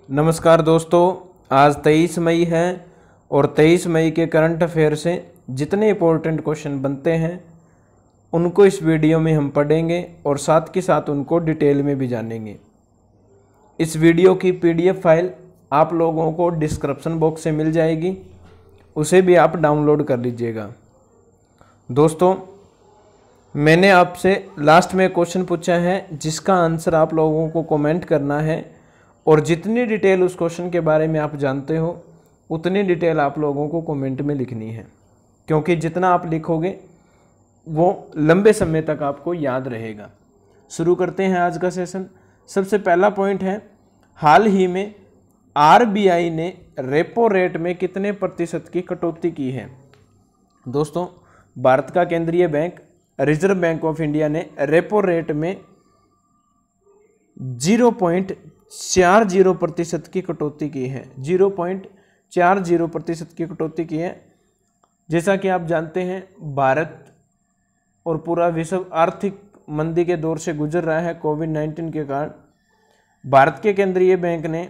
नमस्कार दोस्तों, आज 23 मई है और 23 मई के करंट अफेयर से जितने इम्पोर्टेंट क्वेश्चन बनते हैं उनको इस वीडियो में हम पढ़ेंगे और साथ के साथ उनको डिटेल में भी जानेंगे। इस वीडियो की पीडीएफ फाइल आप लोगों को डिस्क्रिप्शन बॉक्स से मिल जाएगी, उसे भी आप डाउनलोड कर लीजिएगा। दोस्तों, मैंने आपसे लास्ट में क्वेश्चन पूछा है जिसका आंसर आप लोगों को कमेंट करना है और जितनी डिटेल उस क्वेश्चन के बारे में आप जानते हो उतनी डिटेल आप लोगों को कमेंट में लिखनी है, क्योंकि जितना आप लिखोगे वो लंबे समय तक आपको याद रहेगा। शुरू करते हैं आज का सेशन। सबसे पहला पॉइंट है, हाल ही में आरबीआई ने रेपो रेट में कितने प्रतिशत की कटौती की है। दोस्तों, भारत का केंद्रीय bank reserve bank of India ने रेपो रेट में 0.40% की कटौती की है। 0.40% की कटौती की है। जैसा कि आप जानते हैं, भारत और पूरा विश्व आर्थिक मंदी के दौर से गुजर रहा है कोविड-19 के कारण। भारत के केंद्रीय बैंक ने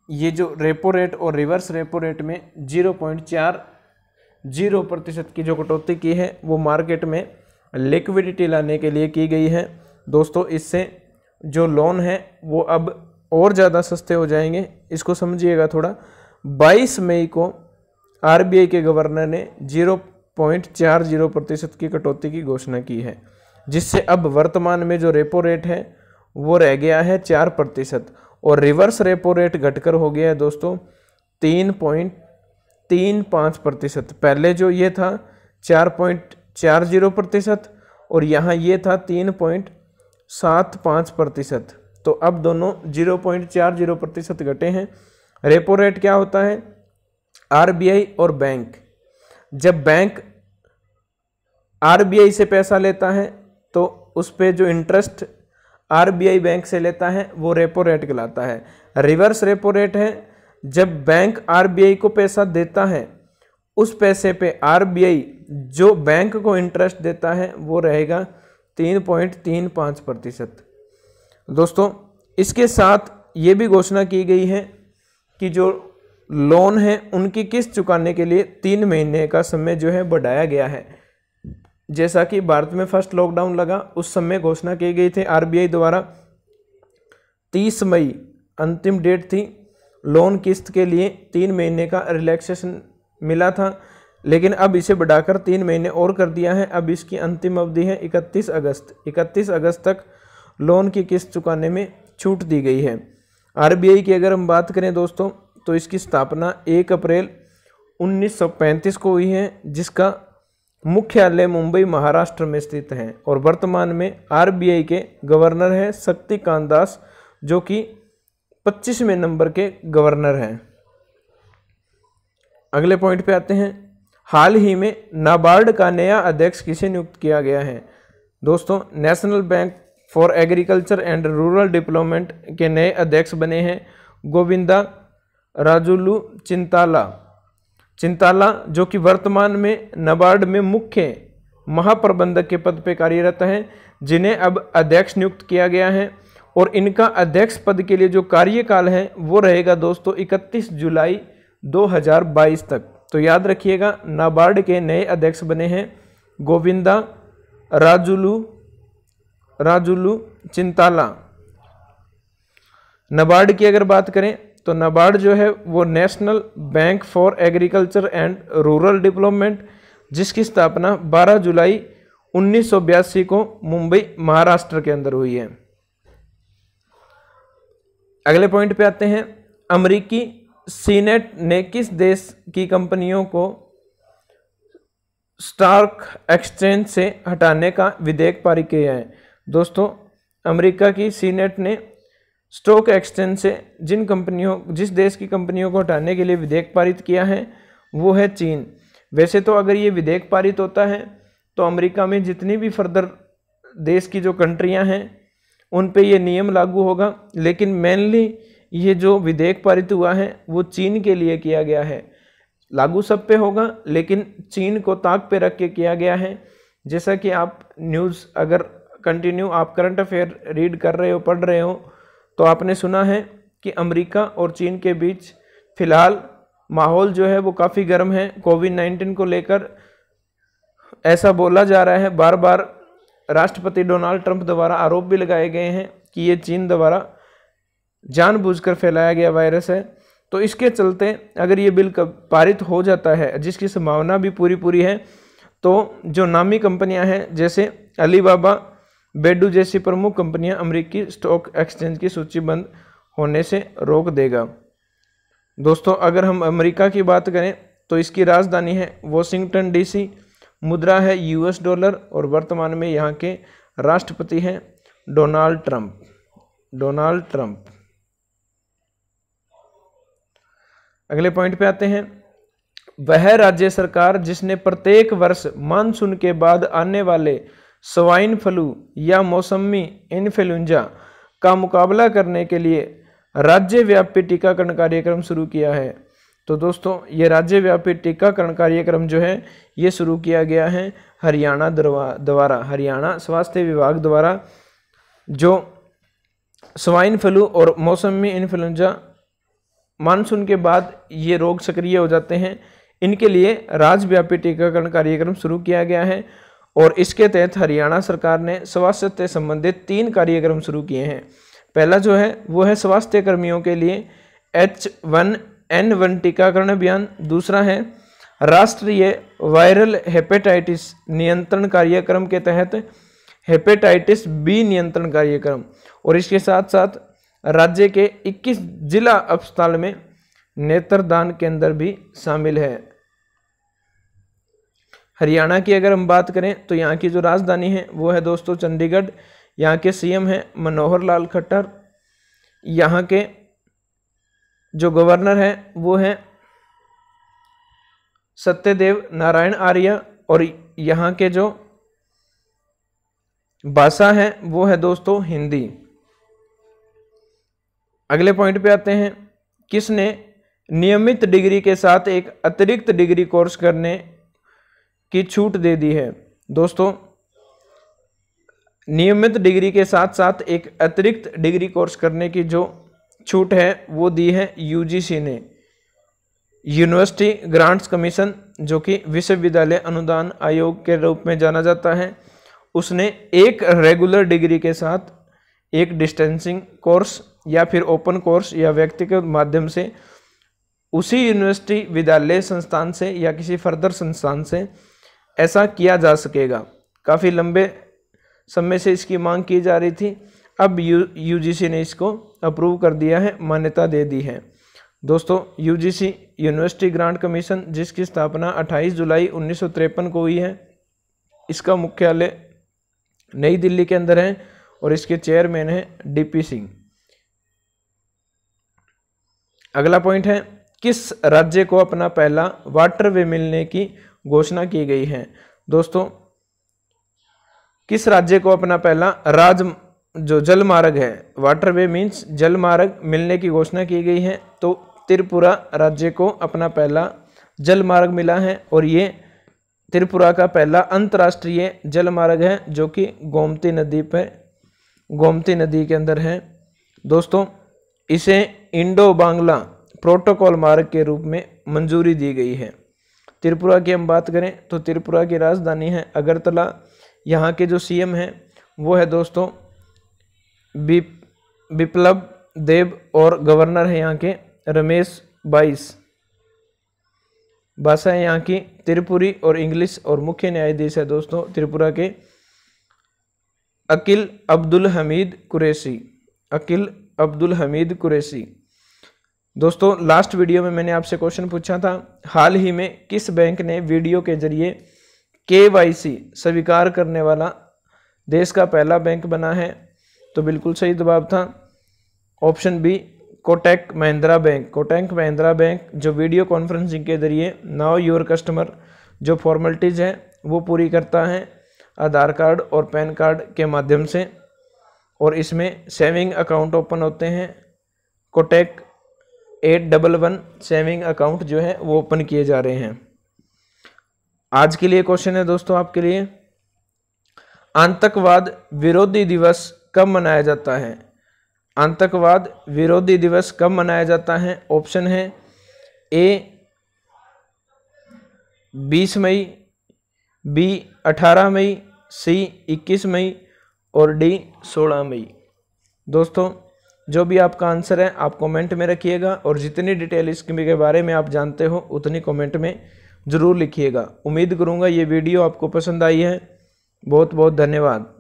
ये जो रेपो रेट और रिवर्स रेपो रेट में 0.40% की जो कटौती की है वो मार्केट में लिक्विडिटी लाने के लिए की गई है। दोस्तों, इससे जो लोन है वो अब और ज़्यादा सस्ते हो जाएंगे। इसको समझिएगा थोड़ा। 22 मई को आरबीआई के गवर्नर ने 0.40% की कटौती की घोषणा की है, जिससे अब वर्तमान में जो रेपो रेट है वो रह गया है 4% और रिवर्स रेपो रेट घटकर हो गया है दोस्तों 3.35%। पहले जो ये था 4.40% और यहाँ ये था 3.75%। तो अब दोनों 0.40% घटे हैं। रेपो रेट क्या होता है? आरबीआई और बैंक, जब बैंक आरबीआई से पैसा लेता है तो उस पे जो इंटरेस्ट आरबीआई बैंक से लेता है वो रेपो रेट कहलाता है। रिवर्स रेपो रेट है जब बैंक आरबीआई को पैसा देता है, उस पैसे पे आरबीआई जो बैंक को इंटरेस्ट देता है वो रहेगा 3.35%। दोस्तों, इसके साथ ये भी घोषणा की गई है कि जो लोन है उनकी किस्त चुकाने के लिए 3 महीने का समय जो है बढ़ाया गया है। जैसा कि भारत में फर्स्ट लॉकडाउन लगा उस समय घोषणा की गई थी आरबीआई द्वारा, 30 मई अंतिम डेट थी। लोन किस्त के लिए 3 महीने का रिलैक्सेशन मिला था, लेकिन अब इसे बढ़ाकर 3 महीने और कर दिया है। अब इसकी अंतिम अवधि है 31 अगस्त। 31 अगस्त तक लोन की किस्त चुकाने में छूट दी गई है। आरबीआई की अगर हम बात करें दोस्तों, तो इसकी स्थापना 1 अप्रैल 1935 को हुई है, जिसका मुख्यालय मुंबई महाराष्ट्र में स्थित है। और वर्तमान में आरबीआई के गवर्नर हैं शक्तिकांत दास, जो कि 25वें नंबर के गवर्नर हैं। अगले पॉइंट पे आते हैं। हाल ही में नाबार्ड का नया अध्यक्ष किसे नियुक्त किया गया है। दोस्तों, national bank for agriculture and rural development के नए अध्यक्ष बने हैं गोविंदा राजुलू चिंताला, जो कि वर्तमान में नाबार्ड में मुख्य महाप्रबंधक के पद पर कार्यरत हैं, जिन्हें अब अध्यक्ष नियुक्त किया गया है। और इनका अध्यक्ष पद के लिए जो कार्यकाल है वो रहेगा दोस्तों 31 जुलाई 2022 तक। तो याद रखिएगा, नाबार्ड के नए अध्यक्ष बने हैं गोविंदा राजुलू चिंताला। नाबार्ड की अगर बात करें तो नाबार्ड जो है वो national bank for agriculture and rural development, जिसकी स्थापना 12 जुलाई 1982 को मुंबई महाराष्ट्र के अंदर हुई है। अगले पॉइंट पे आते हैं। अमेरिकी सीनेट ने किस देश की कंपनियों को स्टॉक एक्सचेंज से हटाने का विधेयक पारित किया है। दोस्तों, अमेरिका की सीनेट ने स्टॉक एक्सचेंज से जिस देश की कंपनियों को हटाने के लिए विधेयक पारित किया है वो है चीन। वैसे तो अगर ये विधेयक पारित होता है तो अमेरिका में जितनी भी फर्दर देश की जो कंट्रियां हैं उन पे ये नियम लागू होगा, लेकिन मेनली ये जो विधेयक पारित हुआ है वो चीन के लिए किया गया है। लागू सब पे होगा, लेकिन चीन को ताक पे रख के किया गया है। जैसा कि आप न्यूज़ अगर कंटिन्यू आप करंट अफेयर रीड कर रहे हो, पढ़ रहे हो, तो आपने सुना है कि अमेरिका और चीन के बीच फिलहाल माहौल जो है वो काफ़ी गर्म है कोविड-19 को लेकर। ऐसा बोला जा रहा है, बार बार राष्ट्रपति डोनाल्ड ट्रंप द्वारा आरोप भी लगाए गए हैं कि ये चीन द्वारा जानबूझकर फैलाया गया वायरस है। तो इसके चलते अगर ये बिल पारित हो जाता है, जिसकी संभावना भी पूरी है, तो जो नामी कंपनियां हैं जैसे अलीबाबा, बेडू जैसी प्रमुख कंपनियां अमेरिकी स्टॉक एक्सचेंज की सूचीबद्ध होने से रोक देगा। दोस्तों अगर हम अमेरिका की बात करें तो इसकी राजधानी है वॉशिंगटन डीसी, मुद्रा है यूएस डॉलर और वर्तमान में यहाँ के राष्ट्रपति हैं डोनाल्ड ट्रंप। अगले पॉइंट पे आते हैं। वह राज्य सरकार जिसने प्रत्येक वर्ष मानसून के बाद आने वाले स्वाइन फ्लू या मौसमी इन्फ्लुएंजा का मुकाबला करने के लिए राज्यव्यापी टीकाकरण कार्यक्रम शुरू किया है। तो दोस्तों ये राज्यव्यापी टीकाकरण कार्यक्रम जो है ये शुरू किया गया है हरियाणा द्वारा, हरियाणा स्वास्थ्य विभाग द्वारा। जो स्वाइन फ्लू और मौसमी इन्फ्लुएंजा मानसून के बाद ये रोग सक्रिय हो जाते हैं, इनके लिए राज्यव्यापी टीकाकरण कार्यक्रम शुरू किया गया है। और इसके तहत हरियाणा सरकार ने स्वास्थ्य से संबंधित 3 कार्यक्रम शुरू किए हैं। पहला जो है वो है स्वास्थ्य कर्मियों के लिए H1N1 टीकाकरण अभियान। दूसरा है राष्ट्रीय वायरल हेपेटाइटिस नियंत्रण कार्यक्रम के तहत हेपेटाइटिस बी नियंत्रण कार्यक्रम। और इसके साथ साथ राज्य के 21 जिला अस्पताल में नेत्रदान केंद्र भी शामिल है। हरियाणा की अगर हम बात करें तो यहाँ की जो राजधानी है वो है दोस्तों चंडीगढ़। यहाँ के सीएम हैं मनोहर लाल खट्टर। यहाँ के जो गवर्नर हैं वो हैं सत्यदेव नारायण आर्य। और यहाँ के जो भाषा है वो है दोस्तों हिंदी। अगले पॉइंट पे आते हैं। किसने नियमित डिग्री के साथ एक अतिरिक्त डिग्री कोर्स करने की छूट दे दी है? दोस्तों नियमित डिग्री के साथ साथ एक अतिरिक्त डिग्री कोर्स करने की जो छूट है वो दी है यूजीसी ने। यूनिवर्सिटी ग्रांट्स कमीशन जो कि विश्वविद्यालय अनुदान आयोग के रूप में जाना जाता है, उसने एक रेगुलर डिग्री के साथ एक डिस्टेंसिंग कोर्स या फिर ओपन कोर्स या व्यक्तिगत माध्यम से उसी यूनिवर्सिटी विद्यालय संस्थान से या किसी फर्दर संस्थान से ऐसा किया जा सकेगा। काफ़ी लंबे समय से इसकी मांग की जा रही थी, अब यूजीसी ने इसको अप्रूव कर दिया है, मान्यता दे दी है। दोस्तों यूजीसी यूनिवर्सिटी ग्रांट कमीशन जिसकी स्थापना 28 जुलाई 1953 को हुई है, इसका मुख्यालय नई दिल्ली के अंदर है और इसके चेयरमैन है डीपी सिंह। अगला पॉइंट है किस राज्य को अपना पहला वाटरवे मिलने की घोषणा की गई है? दोस्तों किस राज्य को अपना पहला जो जल मार्ग है, वाटरवे मीन्स जल मार्ग मिलने की घोषणा की गई है? तो त्रिपुरा राज्य को अपना पहला जल मार्ग मिला है और ये त्रिपुरा का पहला अंतर्राष्ट्रीय जल मार्ग है जो कि गोमती नदी के अंदर है। दोस्तों इसे इंडो बांग्ला प्रोटोकॉल मार्ग के रूप में मंजूरी दी गई है। त्रिपुरा की हम बात करें तो त्रिपुरा की राजधानी है अगरतला। यहाँ के जो सीएम हैं वो है दोस्तों बिप्लब देब और गवर्नर है यहाँ के रमेश बाइस। भाषा है यहाँ की त्रिपुरी और इंग्लिश और मुख्य न्यायाधीश है दोस्तों त्रिपुरा के अकील अब्दुल हमीद कुरैशी। दोस्तों लास्ट वीडियो में मैंने आपसे क्वेश्चन पूछा था, हाल ही में किस बैंक ने वीडियो के जरिए KYC स्वीकार करने वाला देश का पहला बैंक बना है? तो बिल्कुल सही जवाब था option B, Kotak Mahindra bank जो वीडियो कॉन्फ्रेंसिंग के जरिए नाउ योर कस्टमर जो फॉर्मेलिटीज़ है वो पूरी करता है आधार कार्ड और पैन कार्ड के माध्यम से, और इसमें सेविंग अकाउंट ओपन होते हैं। कोटक 811 सेविंग अकाउंट जो है वो ओपन किए जा रहे हैं। आज के लिए क्वेश्चन है दोस्तों आपके लिए, आतंकवाद विरोधी दिवस कब मनाया जाता है? आतंकवाद विरोधी दिवस कब मनाया जाता है? ऑप्शन है ए 20 मई, बी 18 मई, सी 21 मई और डी 16 मई। दोस्तों जो भी आपका आंसर है आप कमेंट में रखिएगा और जितनी डिटेल इसके बारे में आप जानते हो उतनी कमेंट में ज़रूर लिखिएगा। उम्मीद करूँगा ये वीडियो आपको पसंद आई है। बहुत बहुत धन्यवाद।